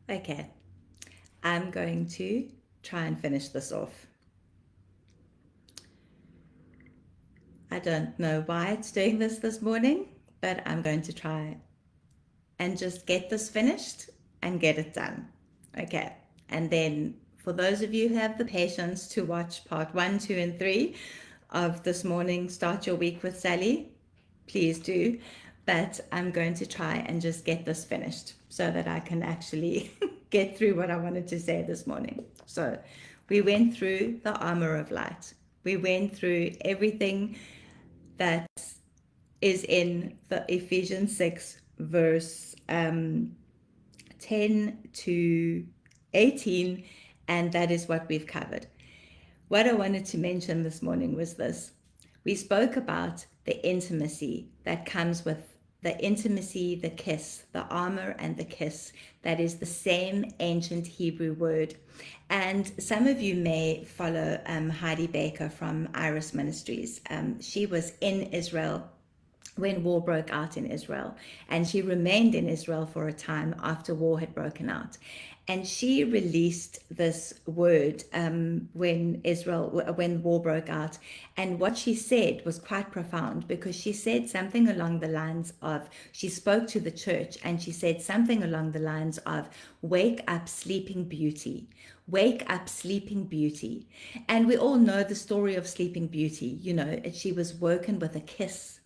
Okay, I'm going to try and finish this off. I don't know why it's doing this morning, but I'm going to try and just get this finished and get it done. Okay, and then for those of you who have the patience to watch part 1, 2, and 3 of this morning, Start Your Week with Sally, please do. But I'm going to try and just get this finished so that I can actually get through what I wanted to say this morning. So we went through the armor of light. We went through everything that is in the Ephesians 6 verse 10 to 18, and that is what we've covered. What I wanted to mention this morning was this. We spoke about the intimacy that comes with the intimacy, the kiss, the armor and the kiss. That is the same ancient Hebrew word. And some of you may follow Heidi Baker from Iris Ministries. She was in Israel when war broke out in Israel, and she remained in Israel for a time after war had broken out. And she released this word when war broke out. And what she said was quite profound, because she said something along the lines of, she spoke to the church and she said something along the lines of, wake up, sleeping beauty. Wake up, sleeping beauty. And we all know the story of Sleeping Beauty. You know, she was woken with a kiss.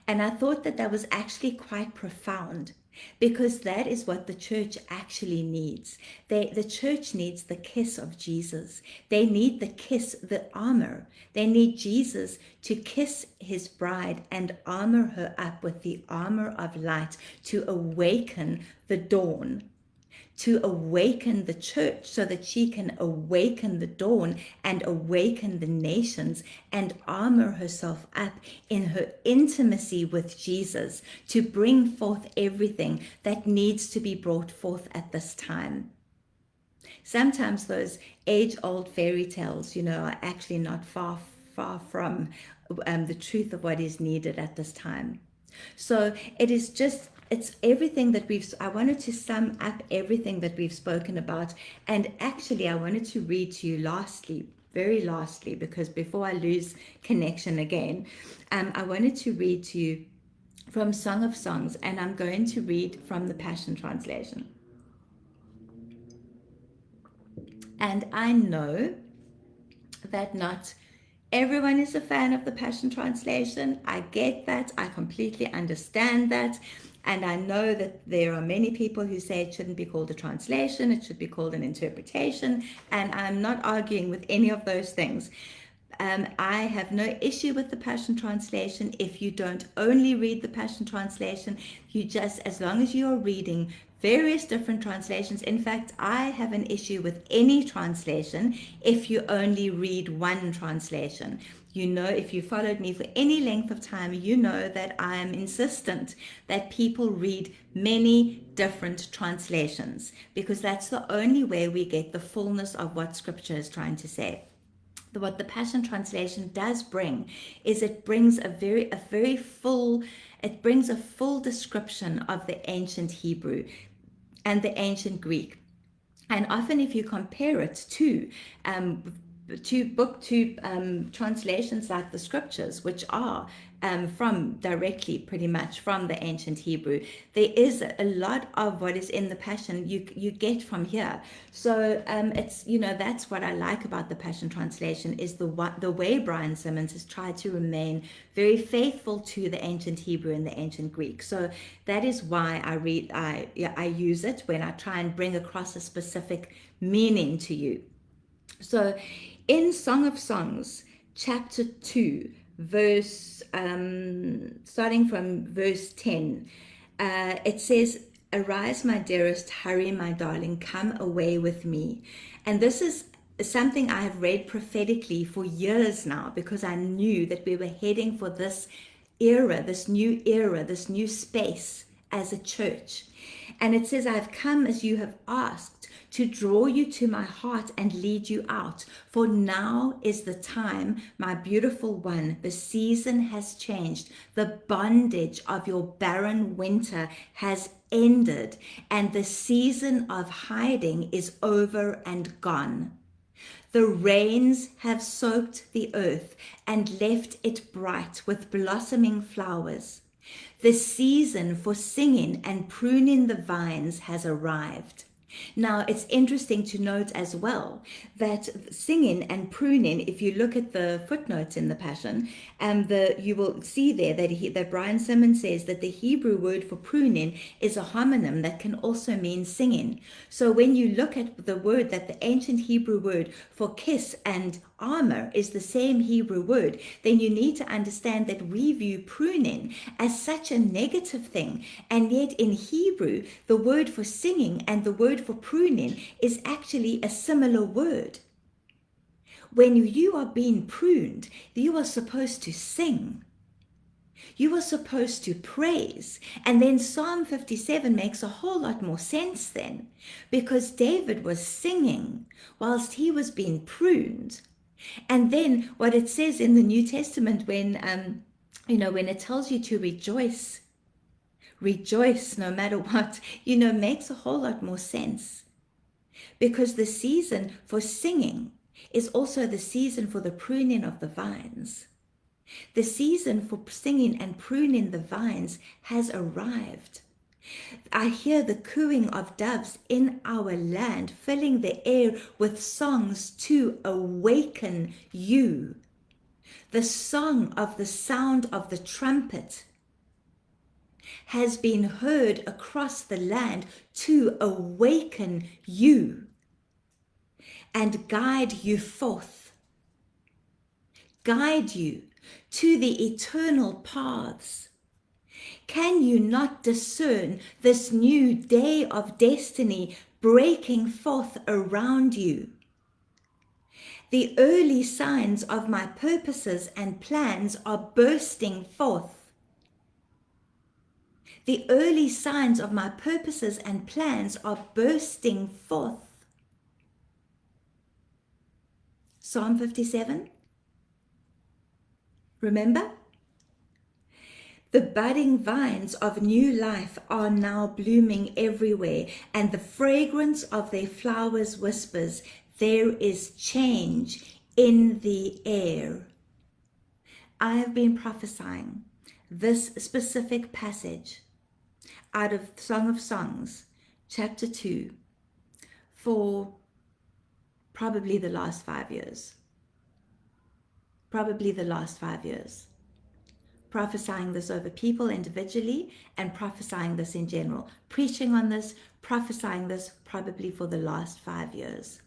And I thought that that was actually quite profound, because that is what the church actually needs. The church needs the kiss of Jesus. They need the kiss, the armor. They need Jesus to kiss his bride and armor her up with the armor of light to awaken the dawn, to awaken the church so that she can awaken the dawn and awaken the nations and armor herself up in her intimacy with Jesus to bring forth everything that needs to be brought forth at this time. Sometimes those age-old fairy tales, are actually not far from the truth of what is needed at this time. So it's everything that I wanted to sum up everything that we've spoken about. And actually, I wanted to read to you very lastly, because before I lose connection again, I wanted to read to you from Song of Songs, and I'm going to read from the Passion Translation. And I know that not everyone is a fan of the Passion Translation. I get that. I completely understand that. And I know that there are many people who say it shouldn't be called a translation, it should be called an interpretation. And I'm not arguing with any of those things. I have no issue with the Passion Translation. If you don't only read the Passion Translation, as long as you're reading various different translations. In fact, I have an issue with any translation if you only read one translation. If you followed me for any length of time, you know that I am insistent that people read many different translations, because that's the only way we get the fullness of what Scripture is trying to say. What the Passion Translation does bring is it brings a full description of the ancient Hebrew and the ancient Greek. And often if you compare it to translations like the Scriptures, which are from directly pretty much from the ancient Hebrew, there is a lot of what is in the Passion you get from here. So it's that's what I like about the Passion Translation, is the way Brian Simmons has tried to remain very faithful to the ancient Hebrew and the ancient Greek. So that is why I use it when I try and bring across a specific meaning to you. So in Song of Songs, chapter 2, starting from verse 10, it says, "Arise, my dearest, hurry, my darling, come away with me." And this is something I have read prophetically for years now, because I knew that we were heading for this era, this new space as a church. And it says, "I have come as you have asked, to draw you to my heart and lead you out. For now is the time, my beautiful one. The season has changed. The bondage of your barren winter has ended, and the season of hiding is over and gone. The rains have soaked the earth and left it bright with blossoming flowers. The season for singing and pruning the vines has arrived. Now, it's interesting to note as well that singing and pruning, if you look at the footnotes in the Passion, you will see there that Brian Simmons says that the Hebrew word for pruning is a homonym that can also mean singing. So when you look at the word, that the ancient Hebrew word for kiss and armor is the same Hebrew word, then you need to understand that we view pruning as such a negative thing. And yet in Hebrew, the word for singing and the word for pruning is actually a similar word. When you are being pruned, you are supposed to sing. You are supposed to praise. And then Psalm 57 makes a whole lot more sense then, because David was singing whilst he was being pruned. And then what it says in the New Testament when it tells you to rejoice no matter what, makes a whole lot more sense. Because the season for singing is also the season for the pruning of the vines. The season for singing and pruning the vines has arrived. I hear the cooing of doves in our land, filling the air with songs to awaken you. The song of the sound of the trumpet has been heard across the land to awaken you and guide you forth, guide you to the eternal paths. Can you not discern this new day of destiny breaking forth around you? The early signs of my purposes and plans are bursting forth. The early signs of my purposes and plans are bursting forth. Psalm 57. Remember? The budding vines of new life are now blooming everywhere, and the fragrance of their flowers whispers, there is change in the air. I have been prophesying this specific passage out of Song of Songs, chapter 2, for probably the last 5 years. Prophesying this over people individually and prophesying this in general. Preaching on this, prophesying this probably for the last 5 years.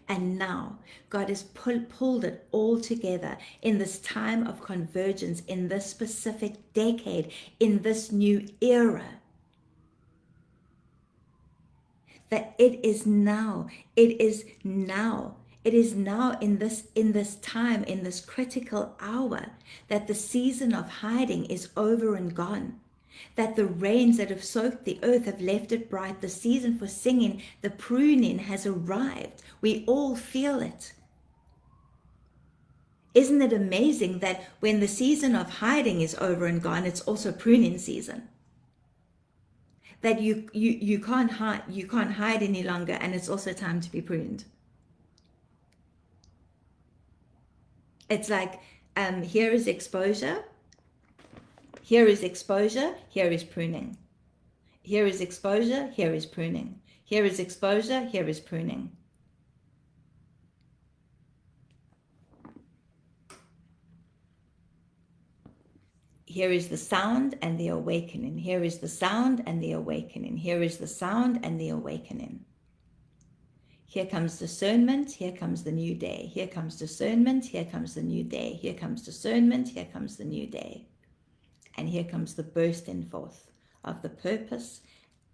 And now God has pulled it all together in this time of convergence, in this specific decade, in this new era. That it is now in this time, in this critical hour, that the season of hiding is over and gone. That the rains that have soaked the earth have left it bright. The season for singing, the pruning has arrived. We all feel it. Isn't it amazing that when the season of hiding is over and gone, it's also pruning season? That you can't hide any longer, and it's also time to be pruned. It's like, here is exposure, here is exposure, here is pruning. Here is exposure, here is pruning. Here is exposure, here is pruning. Here is the sound and the awakening. Here is the sound and the awakening. Here is the sound and the awakening. Here comes discernment, here comes the new day. Here comes discernment, here comes the new day. Here comes discernment, here comes the new day. And here comes the bursting forth of the purpose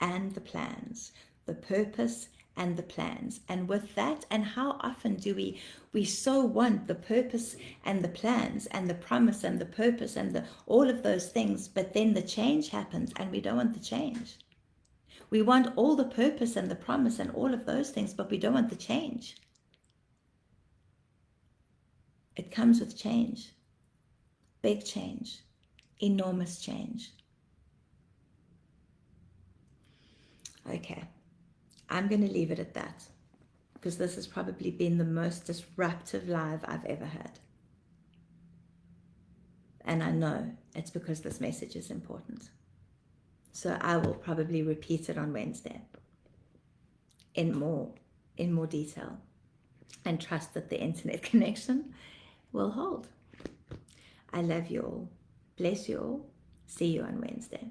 and the plans. The purpose and the plans. And with that, and how often do we so want the purpose and the plans and the promise and the purpose and all of those things, but then the change happens and we don't want the change. We want all the purpose and the promise and all of those things, but we don't want the change. It comes with change. Big change. Enormous change. Okay. I'm going to leave it at that, because this has probably been the most disruptive live I've ever had. And I know it's because this message is important. So I will probably repeat it on Wednesday in more detail, and trust that the internet connection will hold. I love you all. Bless you all. See you on Wednesday.